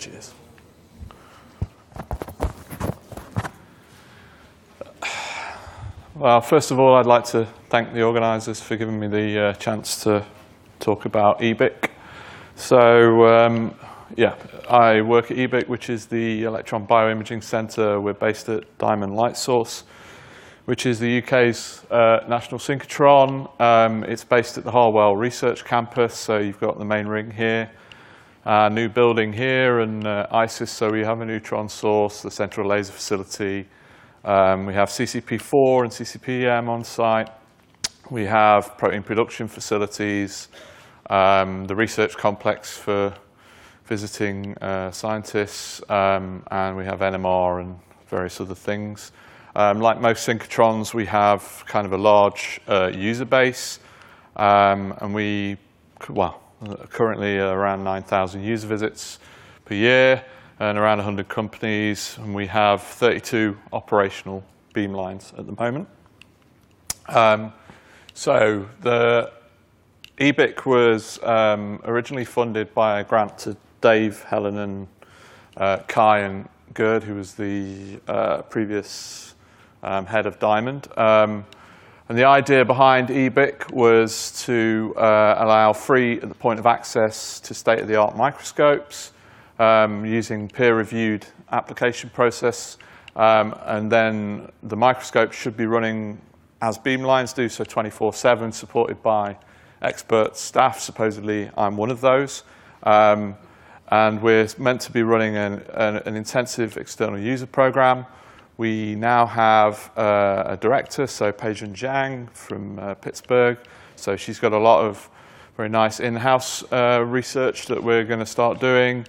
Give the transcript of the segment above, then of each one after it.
Cheers. Well, first of all, I'd like to thank the organisers for giving me the chance to talk about EBIC. So, yeah, I work at EBIC, which is the Electron Bioimaging Centre. We're based at Diamond Light Source, which is the UK's national synchrotron. It's based at the Harwell Research Campus, so you've got the main ring here, new building here, and ISIS, so we have a neutron source, the central laser facility. We have CCP4 and CCPM on site. We have protein production facilities, the research complex for visiting scientists, and we have NMR and various other things. Like most synchrotrons, we have kind of a large user base, and we, well, currently around 9,000 user visits per year, and around 100 companies, and we have 32 operational beamlines at the moment. So the EBIC was originally funded by a grant to Dave, Helen, and Kai and Gerd, who was the previous head of Diamond. And the idea behind EBIC was to allow free at the point of access to state-of-the-art microscopes, using peer-reviewed application process, and then the microscope should be running as beamlines do, so 24/7, supported by expert staff. Supposedly, I'm one of those. And we're meant to be running an intensive external user program. We now have a director, so Peijun Zhang from Pittsburgh. So she's got a lot of very nice in-house research that we're going to start doing.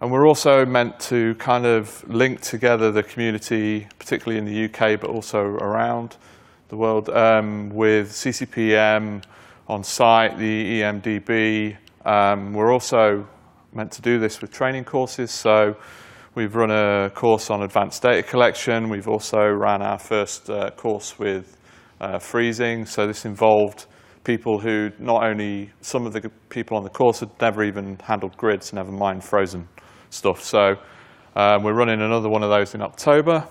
And we're also meant to kind of link together the community, particularly in the UK, but also around the world, with CCPM on site, the EMDB. We're also meant to do this with training courses. So we've run a course on advanced data collection. We've also ran our first course with freezing. So this involved people who not only, some of the people on the course had never even handled grids, never mind frozen stuff. So we're running another one of those in October.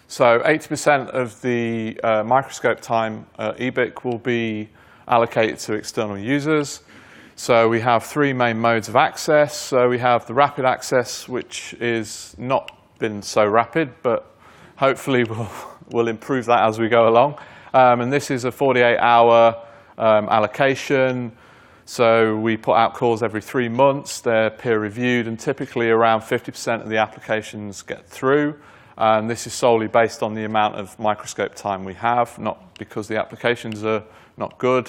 So 80% of the microscope time at EBIC will be allocated to external users. So we have three main modes of access. So we have the rapid access, which is not been so rapid, but hopefully we'll improve that as we go along. And this is a 48-hour allocation. So we put out calls every 3 months. They're peer-reviewed, and typically around 50% of the applications get through. And this is solely based on the amount of microscope time we have, not because the applications are not good.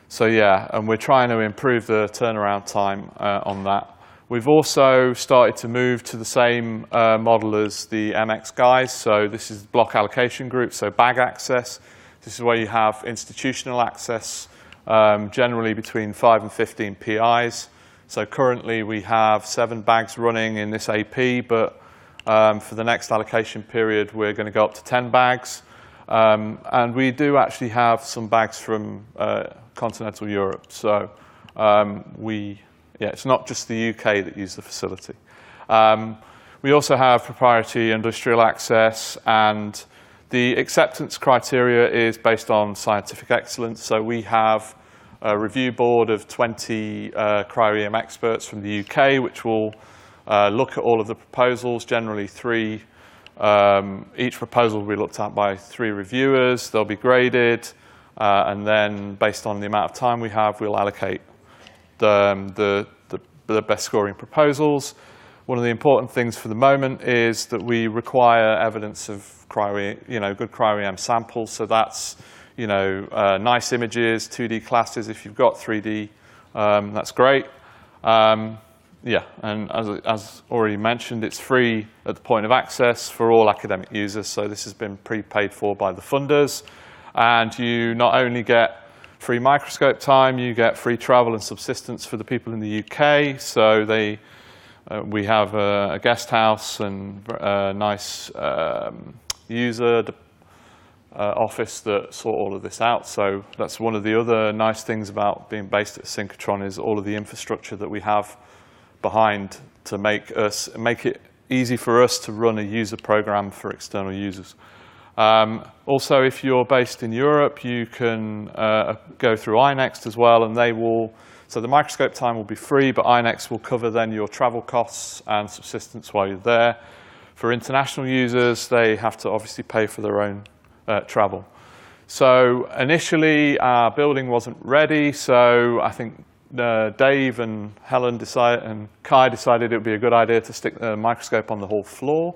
So yeah, and we're trying to improve the turnaround time on that. We've also started to move to the same model as the MX guys. So this is block allocation group, so bag access. This is where you have institutional access, generally between 5 and 15 PIs. So currently we have 7 bags running in this AP, but for the next allocation period, we're going to go up to 10 bags. And we do actually have some bags from continental Europe. So it's not just the UK that use the facility. We also have proprietary industrial access, and the acceptance criteria is based on scientific excellence. So we have a review board of 20 cryo-EM experts from the UK, which will look at all of the proposals, generally 3. Each proposal will be looked at by 3 reviewers. They'll be graded, and then based on the amount of time we have, we'll allocate the best scoring proposals. One of the important things for the moment is that we require evidence of good cryo-EM samples. So that's nice images, 2D classes. If you've got 3D, that's great. Yeah, and as already mentioned, it's free at the point of access for all academic users. So this has been prepaid for by the funders. And you not only get free microscope time, you get free travel and subsistence for the people in the UK. So we have a guest house and a nice user office that sort all of this out. So that's one of the other nice things about being based at Synchrotron, is all of the infrastructure that we have behind to make it easy for us to run a user program for external users. Also, if you're based in Europe, you can go through iNext as well, and they will. So the Microscope time will be free, but iNext will cover then your travel costs and subsistence while you're there. For international users, they have to obviously pay for their own travel. So initially, our building wasn't ready, so I think Dave and Helen and Kai decided it would be a good idea to stick the Microscope on the whole floor.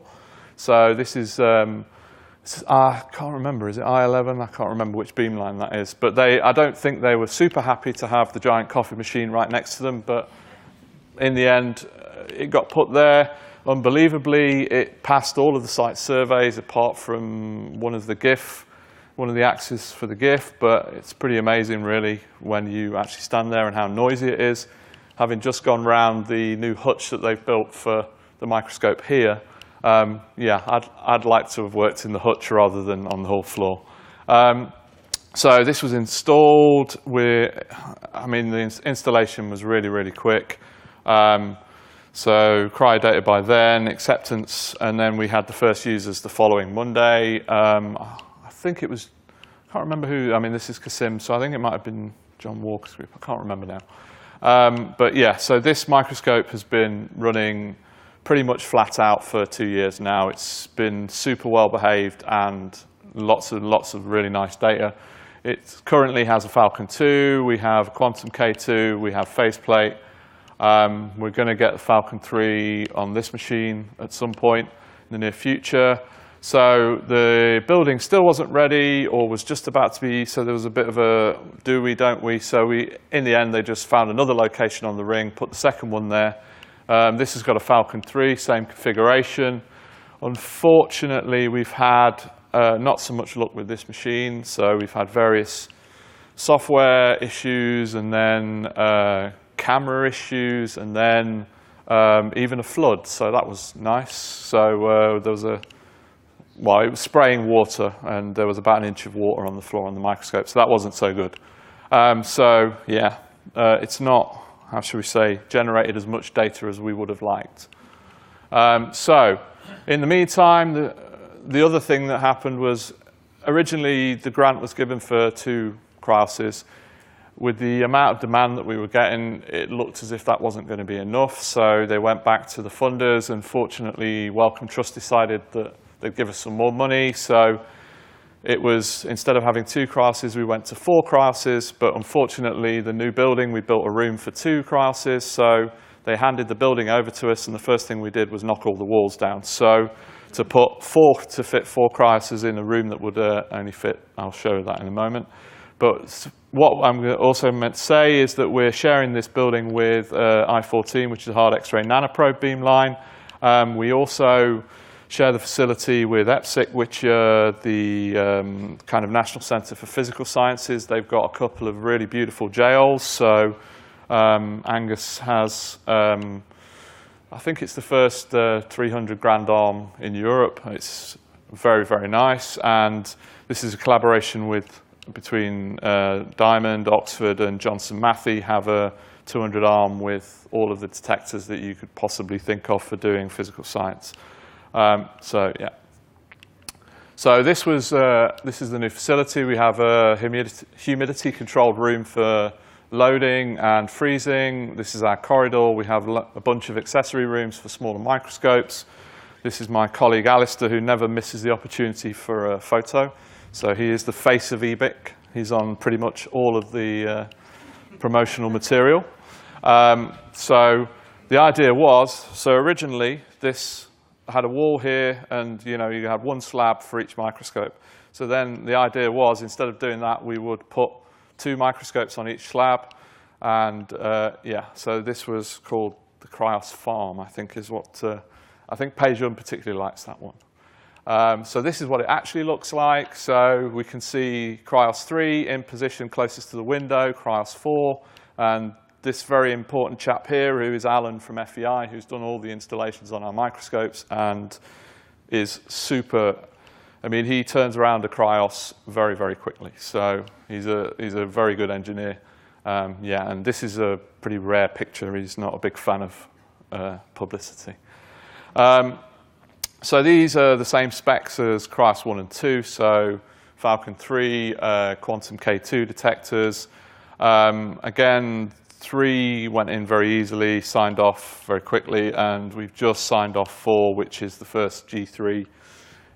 So this is, I can't remember, is it I-11? I can't remember which beamline that is. But I don't think they were super happy to have the giant coffee machine right next to them, but in the end, it got put there. Unbelievably, it passed all of the site surveys apart from one of the axes for the GIF, but it's pretty amazing really when you actually stand there and how noisy it is. Having just gone round the new hutch that they've built for the Microscope here, yeah, I'd like to have worked in the hutch rather than on the whole floor. So this was installed I mean, the installation was really, really quick. So cryodata by then, acceptance, and then we had the first users the following Monday. I think it was, I can't remember who, I mean, this is Kasim, so I think it might have been John Walker's group. I can't remember now. But yeah, so this Microscope has been running pretty much flat out for 2 years now. It's been super well behaved and lots of really nice data. It currently has a Falcon 2, we have Quantum K2, we have faceplate. We're going to get the Falcon 3 on this machine at some point in the near future. So the building still wasn't ready, or was just about to be, so there was a bit of a do we, don't we? So in the end, they just found another location on the ring, put the second one there. This has got a Falcon 3, same configuration. Unfortunately, we've had not so much luck with this machine. So we've had various software issues, and then camera issues, and then even a flood. So that was nice. So there was it was spraying water, and there was about an inch of water on the floor on the Microscope. So that wasn't so good. So yeah, it's not, how should we say, generated as much data as we would have liked. So in the meantime, the other thing that happened was originally the grant was given for 2 cryoses. With the amount of demand that we were getting, it looked as if that wasn't going to be enough. So they went back to the funders, and fortunately, Wellcome Trust decided that they'd give us some more money. So it was, instead of having 2 cryoses, we went to 4 cryoses. But unfortunately, the new building, we built a room for 2 cryoses. So they handed the building over to us, and the first thing we did was knock all the walls down. So to fit 4 cryoses in a room that would only fit, I'll show that in a moment. But what I'm also meant to say is that we're sharing this building with I-14, which is a hard X-ray nanoprobe beamline. We also share the facility with EPSC, which are the kind of National Centre for Physical Sciences. They've got a couple of really beautiful jails. So Angus has, I think it's the first 300 grand arm in Europe. It's very, very nice. And this is a collaboration between Diamond, Oxford, and Johnson Matthey. Have a 200 arm with all of the detectors that you could possibly think of for doing physical science. So yeah. So this is the new facility. We have a humidity-controlled room for loading and freezing. This is our corridor. We have a bunch of accessory rooms for smaller microscopes. This is my colleague Alistair, who never misses the opportunity for a photo. So he is the face of EBIC. He's on pretty much all of the promotional material. So the idea was, so originally this had a wall here, and you had 1 slab for each microscope. So then the idea was, instead of doing that, we would put 2 microscopes on each slab. And yeah, so this was called the Cryos Farm, I think is what, I think Pejun particularly likes that one. So this is what it actually looks like. So we can see Cryos 3 in position closest to the window, Cryos 4, and this very important chap here, who is Alan from FEI, who's done all the installations on our microscopes and is super I mean, he turns around a Cryos very, very quickly. So he's a very good engineer. Yeah, and this is a pretty rare picture. He's not a big fan of publicity. So these are the same specs as Cryos 1 and 2. So Falcon 3, Quantum K2 detectors. Again, 3 went in very easily, signed off very quickly, and we've just signed off 4, which is the first G3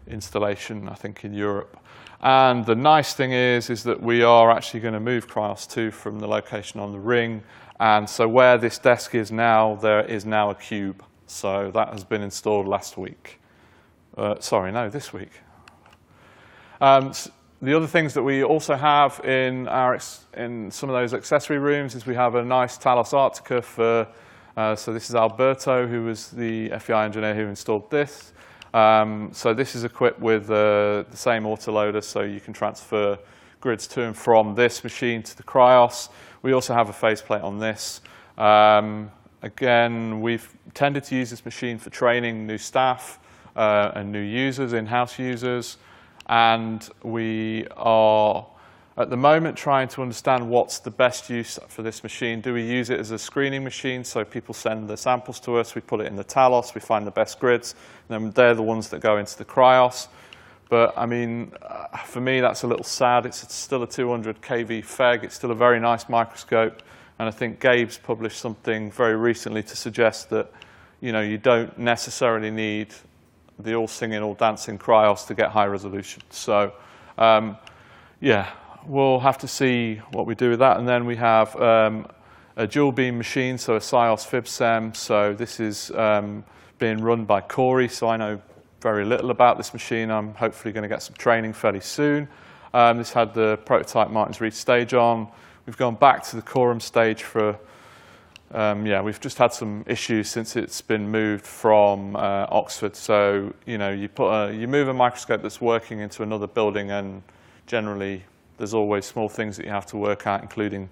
installation, I think, in Europe. And the nice thing is that we are actually going to move Cryos 2 from the location on the ring. And so where this desk is now, there is now a cube. So that has been installed last week. Sorry, no, this week. The other things that we also have in some of those accessory rooms is we have a nice Talos Arctica for, so this is Alberto, who was the FEI engineer who installed this. So this is equipped with the same autoloader, so you can transfer grids to and from this machine to the Cryos. We also have a faceplate on this. Again, we've tended to use this machine for training new staff and new users, in-house users. And we are, at the moment, trying to understand what's the best use for this machine. Do we use it as a screening machine, so people send the samples to us, we put it in the Talos, we find the best grids, and then they're the ones that go into the Cryos. But, I mean, for me, that's a little sad. It's still a 200 kV FEG. It's still a very nice microscope. And I think Gabe's published something very recently to suggest that, you don't necessarily need the all-singing, all-dancing Cryos to get high resolution. So, yeah, we'll have to see what we do with that. And then we have a dual-beam machine, so a SIOS FibSem. So this is being run by Corey, so I know very little about this machine. I'm hopefully going to get some training fairly soon. This had the prototype Martin's Reed stage on. We've gone back to the quorum stage for yeah, we've just had some issues since it's been moved from Oxford. So, you move a microscope that's working into another building, and generally there's always small things that you have to work out, including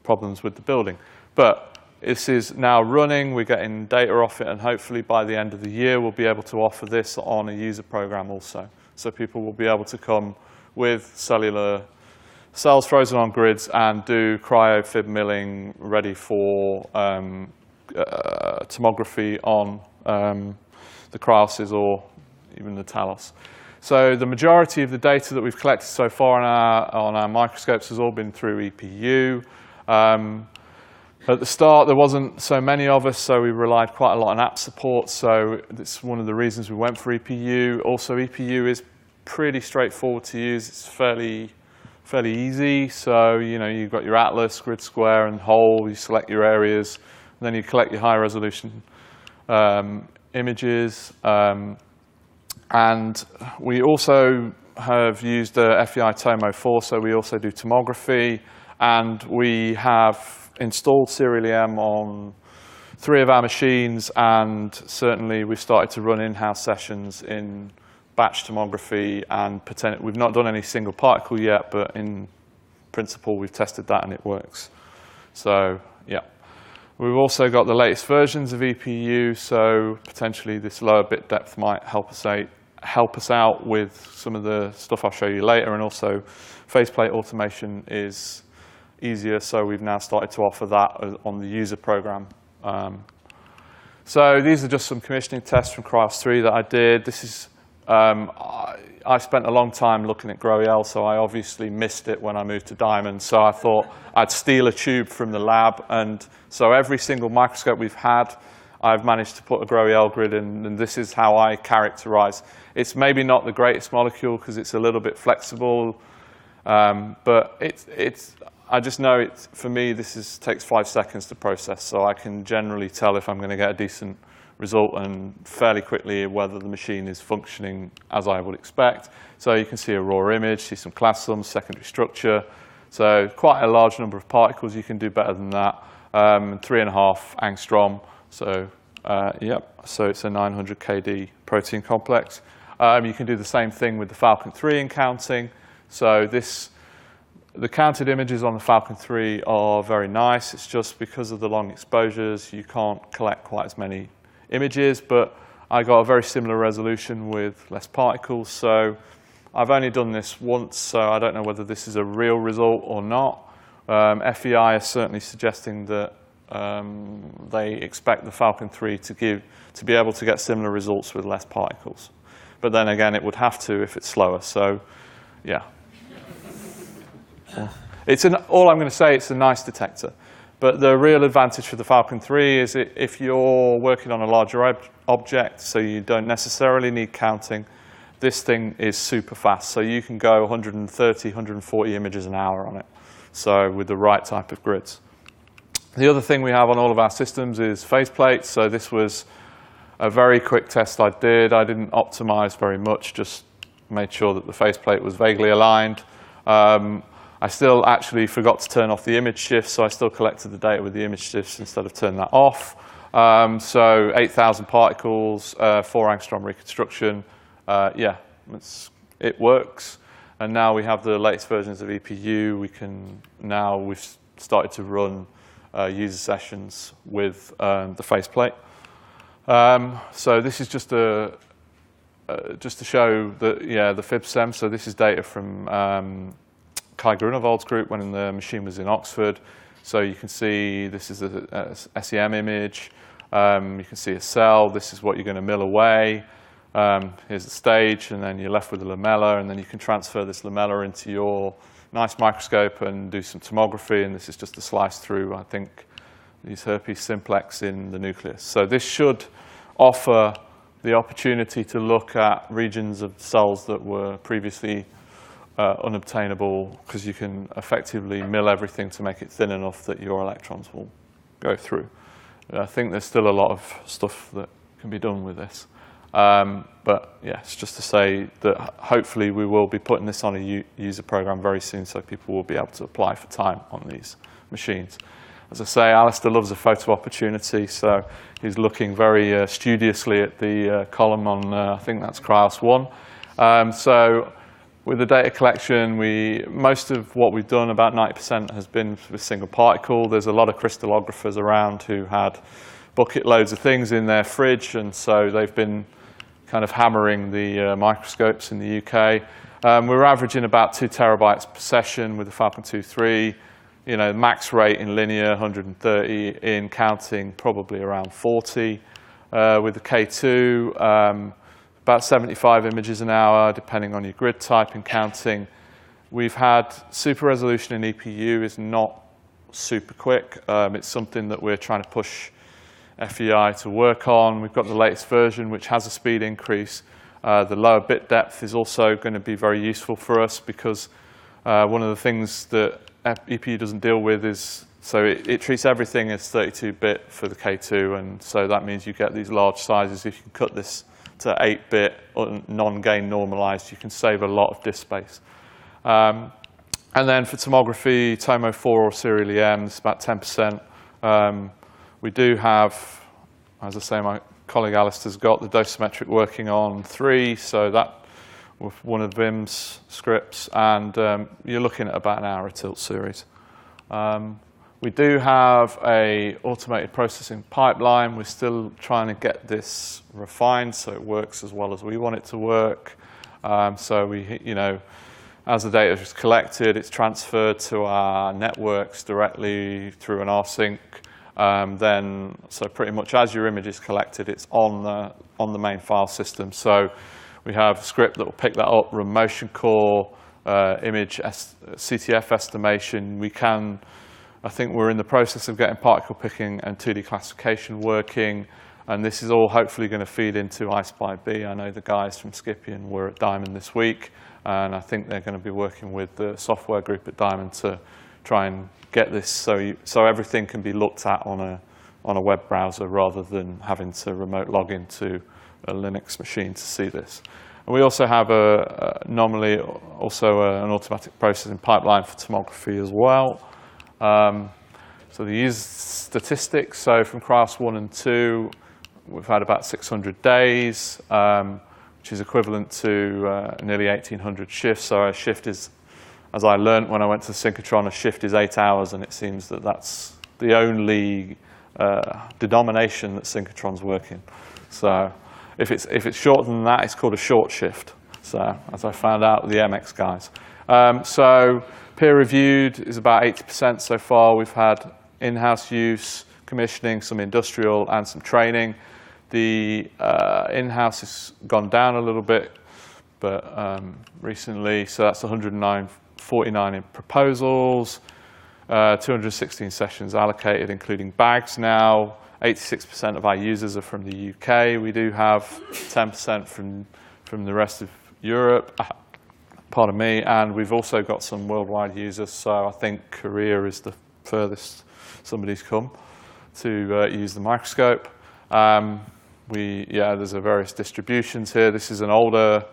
problems with the building. But this is now running. We're getting data off it, and hopefully by the end of the year we'll be able to offer this on a user program also. So people will be able to come with cellular cells frozen on grids and do cryo-fib milling ready for tomography on the Cryoses or even the Talos. So the majority of the data that we've collected so far on our microscopes has all been through EPU. At the start, there wasn't so many of us, so we relied quite a lot on app support. So that's one of the reasons we went for EPU. Also, EPU is pretty straightforward to use. It's fairly easy. So, you've got your atlas, grid square, and whole. You select your areas, and then you collect your high resolution images. And we also have used the FEI Tomo 4, so we also do tomography. And we have installed Serial EM on 3 of our machines, and certainly we've started to run in-house sessions in batch tomography, and we've not done any single particle yet, but in principle we've tested that and it works. So yeah, we've also got the latest versions of EPU, so potentially this lower bit depth might help us out with some of the stuff I'll show you later, and also faceplate automation is easier, so we've now started to offer that on the user program. So these are just some commissioning tests from Cryos 3 that I did. This is I spent a long time looking at GrowEL, so I obviously missed it when I moved to Diamond. So I thought I'd steal a tube from the lab. And so every single microscope we've had, I've managed to put a GrowEL grid in, and this is how I characterize. It's maybe not the greatest molecule because it's a little bit flexible, but I just know for me, this takes 5 seconds to process, so I can generally tell if I'm going to get a decent result and fairly quickly whether the machine is functioning as I would expect. So you can see a raw image, see some class sums, secondary structure. So quite a large number of particles. You can do better than that. 3.5 angstrom. So yep. So it's a 900 kD protein complex. You can do the same thing with the Falcon 3 in counting. So the counted images on the Falcon 3 are very nice. It's just because of the long exposures, you can't collect quite as many images, but I got a very similar resolution with less particles. So I've only done this once, so I don't know whether this is a real result or not. FEI is certainly suggesting that they expect the Falcon 3 to be able to get similar results with less particles. But then again, it would have to if it's slower. So, yeah. All I'm going to say, it's a nice detector. But the real advantage for the Falcon 3 is if you're working on a larger object, so you don't necessarily need counting, this thing is super fast. So you can go 130, 140 images an hour on it, so with the right type of grids. The other thing we have on all of our systems is faceplates. So this was a very quick test I did. I didn't optimize very much, just made sure that the faceplate was vaguely aligned. I still actually forgot to turn off the image shifts, so I still collected the data with the image shifts instead of turning that off. So 8,000 particles, 4 angstrom reconstruction. Yeah, it works. And now we have the latest versions of EPU. We've started to run user sessions with the faceplate. So this is just to show the FibSem. So this is data from Kai Grunewold's group when the machine was in Oxford. So you can see this is a SEM image. You can see a cell. This is what you're going to mill away. Here's the stage, and then you're left with a lamella, and then you can transfer this lamella into your nice microscope and do some tomography. And this is just a slice through, I think, these herpes simplex in the nucleus. So this should offer the opportunity to look at regions of cells that were previously unobtainable, because you can effectively mill everything to make it thin enough that your electrons will go through. I think there's still a lot of stuff that can be done with this. But yeah, it's just to say that hopefully we will be putting this on a user program very soon, so people will be able to apply for time on these machines. As I say, Alistair loves a photo opportunity, so he's looking very studiously at the column on, I think that's Cryos 1. So with the data collection, most of what we've done, about 90%, has been with single particle. There's a lot of crystallographers around who had bucket loads of things in their fridge, and so they've been kind of hammering the microscopes in the UK. We're averaging about 2 terabytes per session with the Falcon 2.3. Max rate in linear, 130, in counting, probably around 40. With the K2, about 75 images an hour, depending on your grid type and counting. We've had super resolution in EPU is not super quick. It's something that we're trying to push FEI to work on. We've got the latest version, which has a speed increase. The lower bit depth is also going to be very useful for us, because one of the things that EPU doesn't deal with is, so it treats everything as 32-bit for the K2, and so that means you get these large sizes. If you can cut this to 8-bit non-gain normalized, you can save a lot of disk space. And then for tomography, Tomo 4 or serial EM, it's about 10%. We do have, as I say, my colleague Alistair's got the dosimetric working on 3, so that with one of Vim's scripts, and you're looking at about an hour a tilt series. We do have a automated processing pipeline. We're still trying to get this refined so it works as well as we want it to work. So as the data is collected, it's transferred to our networks directly through an rsync. So pretty much as your image is collected, it's on the main file system. So we have a script that will pick that up, run motion core, image CTF estimation. I think we're in the process of getting particle picking and 2D classification working, and this is all hopefully going to feed into iSpy-B. I know the guys from Scipion were at Diamond this week, and I think they're going to be working with the software group at Diamond to try and get this so everything can be looked at on a web browser rather than having to remote log into a Linux machine to see this. And we also have normally an automatic processing pipeline for tomography as well. So the user statistics, so from Cryos 1 and 2, we've had about 600 days, which is equivalent to nearly 1,800 shifts. So a shift is, as I learned when I went to the synchrotron, a shift is 8 hours, and it seems that that's the only denomination that synchrotron's working. So if it's shorter than that, it's called a short shift. So, as I found out with the MX guys. So, peer-reviewed is about 80% so far. We've had in-house use, commissioning, some industrial, and some training. The in-house has gone down a little bit, but recently, so that's 149 in proposals, 216 sessions allocated, including bags now. 86% of our users are from the UK. We do have 10% from the rest of Europe, pardon me, and we've also got some worldwide users. So I think Korea is the furthest somebody's come to use the microscope. There's various distributions here. This is an older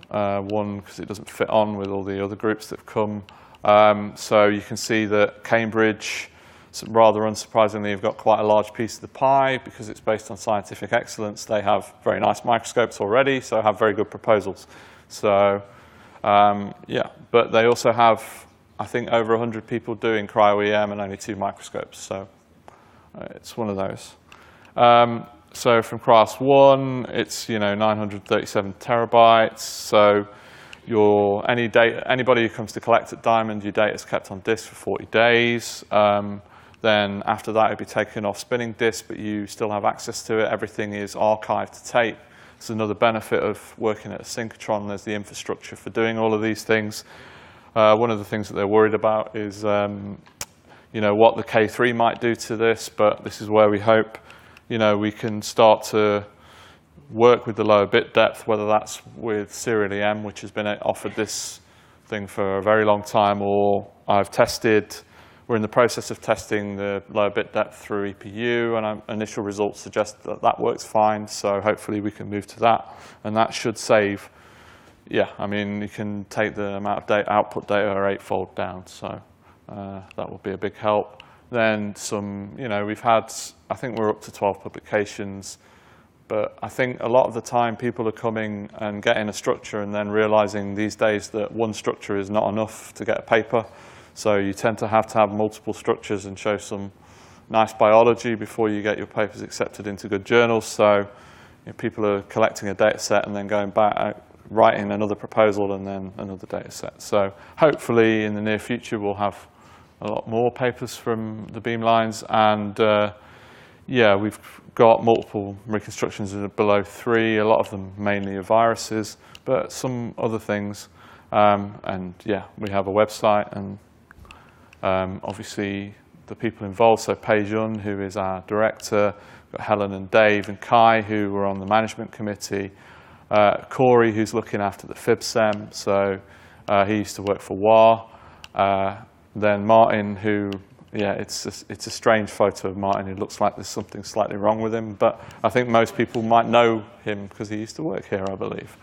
one because it doesn't fit on with all the other groups that have come. So you can see that Cambridge, rather unsurprisingly, have got quite a large piece of the pie because it's based on scientific excellence. They have very nice microscopes already, so have very good proposals. So, but they also have, I think, over 100 people doing cryo-EM and only 2 microscopes. So it's one of those. So from class 1, it's 937 terabytes. So anybody who comes to collect at Diamond, your data is kept on disk for 40 days. Then after that, it'll be taken off spinning disk, but you still have access to it. Everything is archived to tape. It's another benefit of working at a synchrotron. There's the infrastructure for doing all of these things. One of the things that they're worried about is what the K3 might do to this, but this is where we hope we can start to work with the lower bit depth, whether that's with serial EM, which has been offered this thing for a very long time, or we're in the process of testing the lower bit depth through EPU, and initial results suggest that that works fine, so hopefully we can move to that, and that should save, you can take the amount of output data 8-fold down, so that will be a big help. Then we've had, I think we're up to 12 publications, but I think a lot of the time people are coming and getting a structure and then realizing these days that one structure is not enough to get a paper. So you tend to have multiple structures and show some nice biology before you get your papers accepted into good journals. So people are collecting a data set and then going back, writing another proposal and then another data set. So hopefully in the near future we'll have a lot more papers from the beamlines, and we've got multiple reconstructions that are below 3, a lot of them mainly of viruses, but some other things. We have a website, and obviously the people involved, so Pei Jun, who is our director, got Helen and Dave and Kai, who were on the management committee, Corey, who's looking after the FibSem, so he used to work for WA, then Martin, who, it's a strange photo of Martin. It looks like there's something slightly wrong with him, but I think most people might know him because he used to work here, I believe.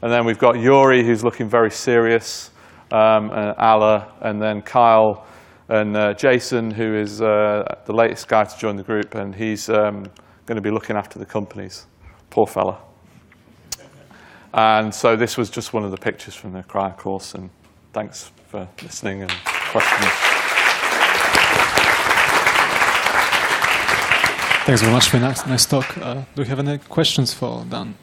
And then we've got Yuri, who's looking very serious, and Alla, and then Kyle and Jason, who is the latest guy to join the group, and he's going to be looking after the companies. Poor fella. And so this was just one of the pictures from the cryo course, and thanks for listening and questions. Thanks very much for a nice talk. Do you have any questions for Dan?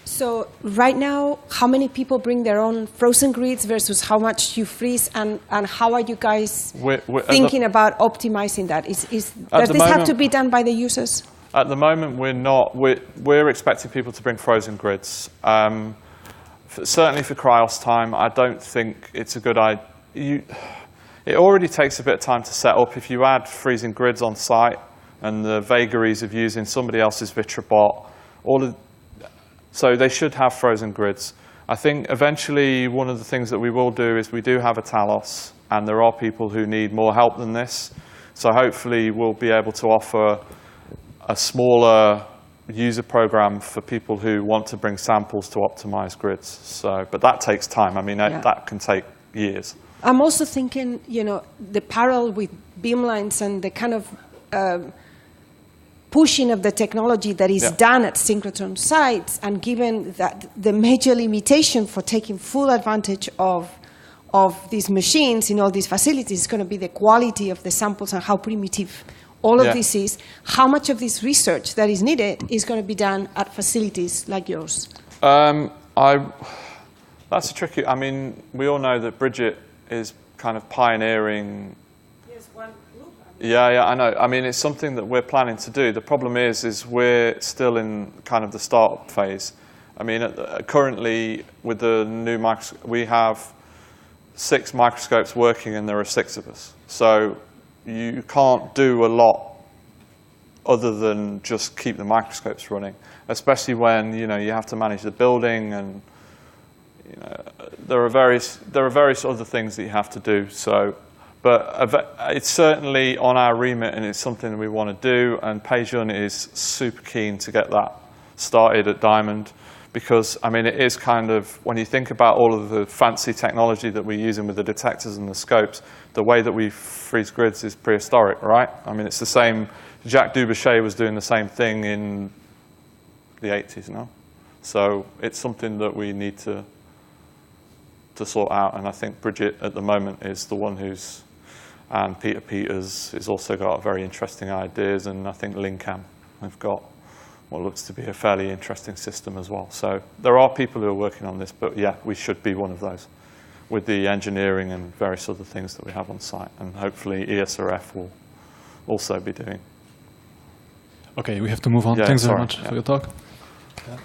So right now, how many people bring their own frozen grids versus how much you freeze, and how are you guys thinking about optimizing that? Does this have to be done by the users? At the moment, we're not. We're expecting people to bring frozen grids. Certainly for Cryos time, I don't think it's a good idea. It already takes a bit of time to set up. If you add freezing grids on site and the vagaries of using somebody else's VitraBot, so they should have frozen grids. I think eventually one of the things that we will do is we do have a Talos, and there are people who need more help than this. So hopefully we'll be able to offer a smaller user program for people who want to bring samples to optimize grids. So, but that takes time. That can take years. I'm also thinking, the parallel with beamlines and the kind of pushing of the technology that is done at synchrotron sites, and given that the major limitation for taking full advantage of these machines in all these facilities is going to be the quality of the samples and how primitive all of Yeah. this is, how much of this research that is needed is going to be done at facilities like yours? That's a tricky. I mean, we all know that Bridget is kind of pioneering. Yes, one group. Yeah, I know. I mean, it's something that we're planning to do. The problem is we're still in kind of the startup phase. I mean, currently with the new microscope, we have 6 microscopes working, and there are 6 of us. So you can't do a lot other than just keep the microscopes running, especially when you have to manage the building, and there are various other things that you have to do. So, but it's certainly on our remit, and it's something that we want to do. And Pei-Jun is super keen to get that started at Diamond, because I mean, it is kind of, when you think about all of the fancy technology that we're using with the detectors and the scopes, the way that we freeze grids is prehistoric, right? I mean, it's the same. Jacques Dubochet was doing the same thing in the 80s now. So it's something that we need to sort out. And I think Bridget at the moment is the one and Peter Peters has also got very interesting ideas. And I think Lincam have got what looks to be a fairly interesting system as well. So there are people who are working on this, but yeah, we should be one of those with the engineering and various other things that we have on site. And hopefully ESRF will also be doing. Okay, we have to move on. Yeah, Thanks very sorry. much Yeah. for your talk. Yeah.